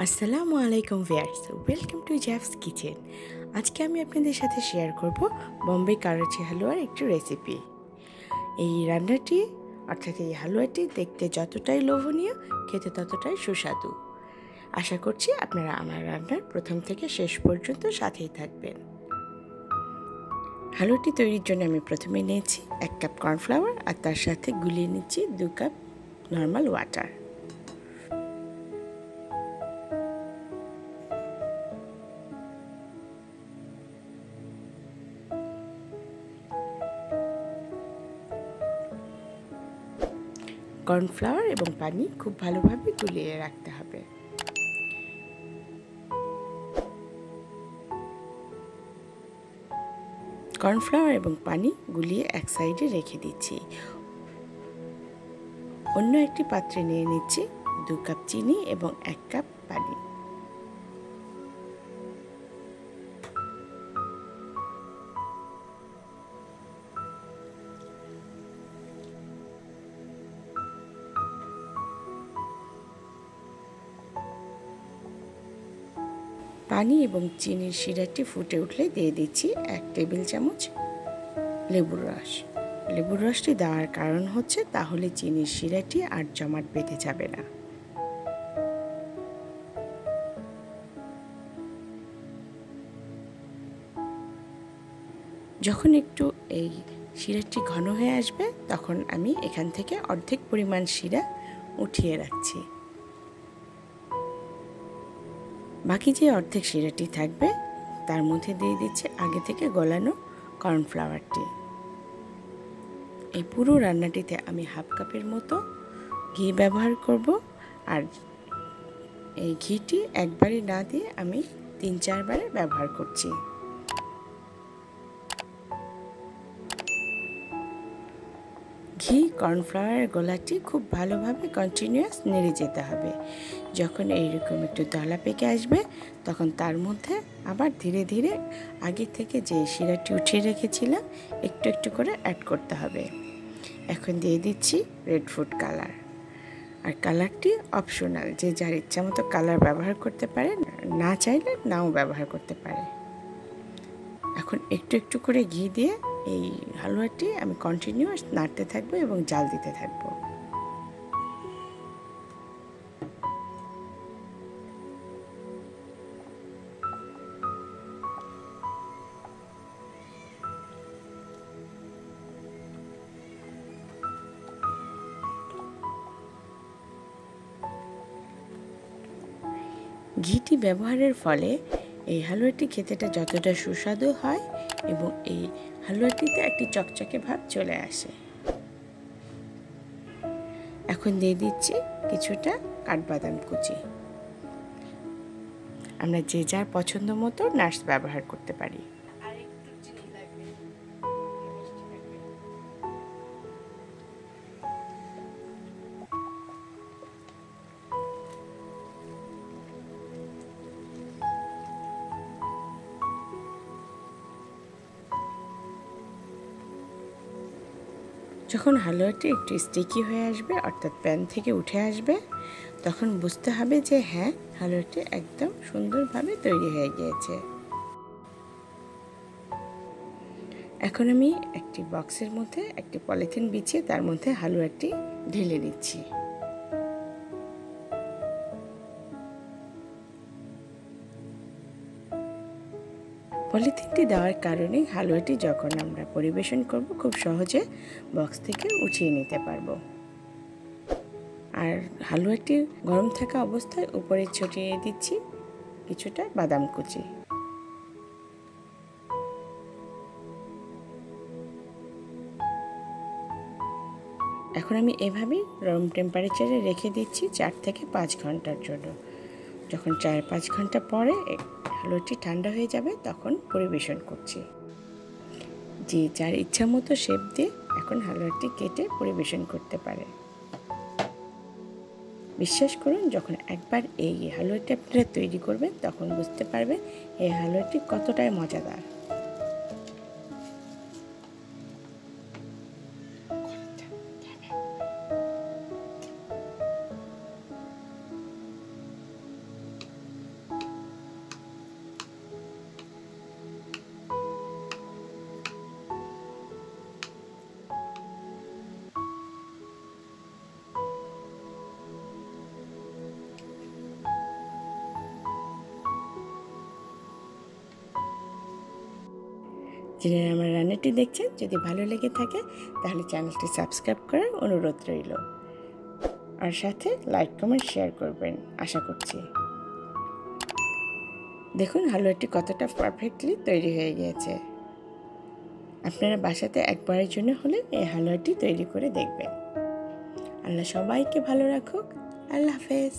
আসসালামু আলাইকুম viewers, welcome to জ্যাফস kitchen. আজকে আমি আপনাদের সাথে শেয়ার করব বোম্বে কারাচি হালুয়ার একটি রেসিপি। এই রান্নাটি অর্থাৎ এই হালুয়াটি দেখতে যতটাই লোভনীয়, খেতে ততটাই সুস্বাদু। আশা করছি আপনারা আমার রান্নার প্রথম থেকে শেষ পর্যন্ত সাথেই থাকবেন। হালুয়াটি তৈরির জন্য আমি প্রথমে নিয়েছি 1 কাপ কর্নফ্লাওয়ার আর তার সাথে গুলিয়ে নিচ্ছি 2 কাপ নর্মাল ওয়াটার। কর্নফ্লাওয়ার এবং পানি খুব ভালোভাবে গুলিয়ে রাখতে হবে। কর্নফ্লাওয়ার এবং পানি গুলিয়ে এক সাইডে রেখে দিচ্ছি। অন্য একটি পাত্রে নিয়ে নিচ্ছি 2 কাপ চিনি এবং 1 কাপ পানি। পানি এবং চিনির শিরাটি ফুটে উঠলে দিয়ে দিচ্ছি 1 টেবিল চামচ লেবুর রস। লেবুর রসটি দেওয়ার কারণ হচ্ছে তাহলে চিনির শিরাটি আর জমাট বেঁধে যাবে না। যখন একটু এই শিরাটি ঘন হয়ে আসবে তখন আমি এখান থেকে অর্ধেক পরিমাণ শিরা উঠিয়ে রাখছি। বাকি যে অর্ধেক শিরাটি থাকবে তার মধ্যে দিয়ে দিচ্ছি আগে থেকে গলানো কর্নফ্লাওয়ারটি। এই পুরো রান্নাটিতে আমি হাফ কাপের মতো ঘি ব্যবহার করব, আর এই ঘিটি একবারে না দিয়ে আমি 3-4 বারে ব্যবহার করছি। ঘি কর্নফ্লাওয়ারের গোলাটি খুব ভালোভাবে কন্টিনিউয়াস নেড়ে যেতে হবে। যখন এইরকম একটু দলা পেকে আসবে তখন তার মধ্যে আবার ধীরে ধীরে আগে থেকে যে শিরাটি উঠিয়ে রেখেছিলাম একটু একটু করে অ্যাড করতে হবে। এখন দিয়ে দিচ্ছি রেড ফুড কালার। আর কালারটি অপশনাল, যে যার ইচ্ছা মতো কালার ব্যবহার করতে পারে, না চাইলে নাও ব্যবহার করতে পারে। এখন একটু একটু করে ঘি দিয়ে এই হালুয়াটি আমি কন্টিনিউয়াস নাড়তে থাকবো এবং জাল দিতে থাকবো। ঘিটি ব্যবহারের ফলে এই হালুয়াটি খেতেটা যতটা সুস্বাদু হয় এবং এই হালুয়াটিতে একটি চকচকে ভাব চলে আসে। এখন দিয়ে দিচ্ছি কিছুটা কাঠবাদাম কুচি। আমরা যে যার পছন্দ মতো নাটস ব্যবহার করতে পারি। যখন হালুয়াটি একটু স্টিকি হয়ে আসবে অর্থাৎ প্যান থেকে উঠে আসবে তখন বুঝতে হবে যে হ্যাঁ, হালুয়াটি একদম সুন্দরভাবে তৈরি হয়ে গিয়েছে। এখন আমি একটি বক্সের মধ্যে একটি পলিথিন বিছিয়ে তার মধ্যে হালুয়াটি ঢেলে নিচ্ছি। পলিথিনটি দেওয়ার কারণে হালুয়াটি যখন আমরা পরিবেশন করব খুব সহজে বক্স থেকে উঠিয়ে নিতে পারবো। আর হালুয়াটি গরম থাকা অবস্থায় উপরে ছড়িয়ে দিচ্ছি কিছুটা বাদাম কুচি। এখন আমি এভাবেই রুম টেম্পারেচারে রেখে দিচ্ছি 4 থেকে 5 ঘন্টার জন্য। যখন 4-5 ঘন্টা পরে হালুয়াটি ঠান্ডা হয়ে যাবে তখন পরিবেশন করছি। যে যার ইচ্ছা মতো শেপ দিয়ে এখন হালুয়াটি কেটে পরিবেশন করতে পারে। বিশ্বাস করুন, যখন একবার এই হালুয়াটি আপনারা তৈরি করবেন তখন বুঝতে পারবেন এই হালুয়াটি কতটাই মজাদার। যিনারা আমার রান্নাটি দেখছেন যদি ভালো লেগে থাকে তাহলে চ্যানেলটি সাবস্ক্রাইব করার অনুরোধ রইল, আর সাথে লাইক কমেন্ট শেয়ার করবেন আশা করছি। দেখুন হালুয়াটি কতটা পারফেক্টলি তৈরি হয়ে গিয়েছে। আপনারা বাসাতে একবারের জন্য হলে এই হালুয়াটি তৈরি করে দেখবেন। আল্লাহ সবাইকে ভালো রাখুক। আল্লাহ হাফেজ।